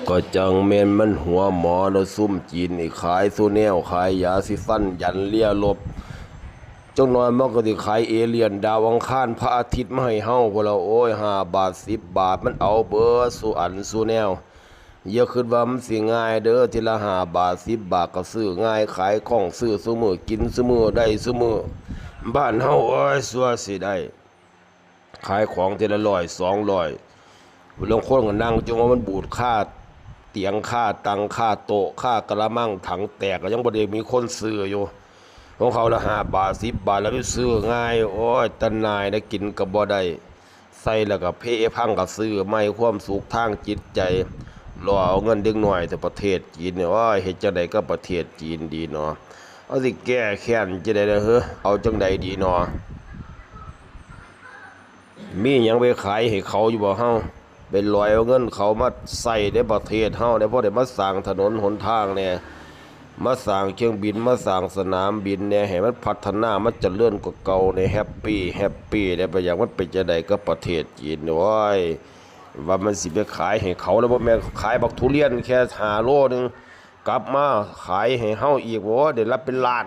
ก็จังเมนมันหัวหมอเนาะซุ่มจีนนี่ขายซูแนวขายยาสิฟันยันเลียลบจังน้อยมันก็สิขายเอเลี่ยนดาวอังคารพระอาทิตย์มาให้เฮาพุ่นละโอ้ย5 บาท10 บาทมันเอาเบิดสู่อันสู่แนวอย่าคิดว่ามันสิง่ายเด้อทีละ5 บาท10 บาทก็ซื้อง่ายขายของซื้อซุมื้อกินซุมื้อได้ซุมื้อบ้านเฮาโอ้ยสัวสิได้ขายของทีละ100 200บางคนก็นั่งจนว่ามันบูดค่าเตียงค่าตังค่าโต๊ะค่ากระมังถังแตกก็ยังบ่ได้มีคนซื้ออยู่ของเขาละ5 บาท10 บาทแล้วไปซื้อง่ายโอ้ยตะนายได้กินก็บ่ได้ใส่แล้วก็เพพังก็ซื้อไม่ความสุขทางจิตใจรอเอาเงินเด็กน้อยแต่ประเทศจีนเนี่ยว่าเฮ็ดจังได๋ก็ประเทศจีนดีเนาะเอาสิแก้แค้นจังได๋เด้อเฮ้อเอาจังใดดีเนาะมีหยังไปขายให้เขาอยู่บ่เฮาเป็นรอยเอาเงินเขามาใส่ในประเทศเฮาได้เพราะได้มาสร้างถนนหนทางเนี่ยมาสร้างเครื่องบินมาสร้างสนามบินเนี่ยให้มันพัฒนามันเจริญกว่าเก่าในแฮปปี้ได้ไปอย่างมันเป็นจังได๋กับประเทศจีนโอ้ยว่ามันสิไปขายให้เขาแล้วบ่แม่นขายบักทุเรียนแค่5 โลนึงกลับมาขายให้เฮาอีกโอ้ได้รับเป็นล้าน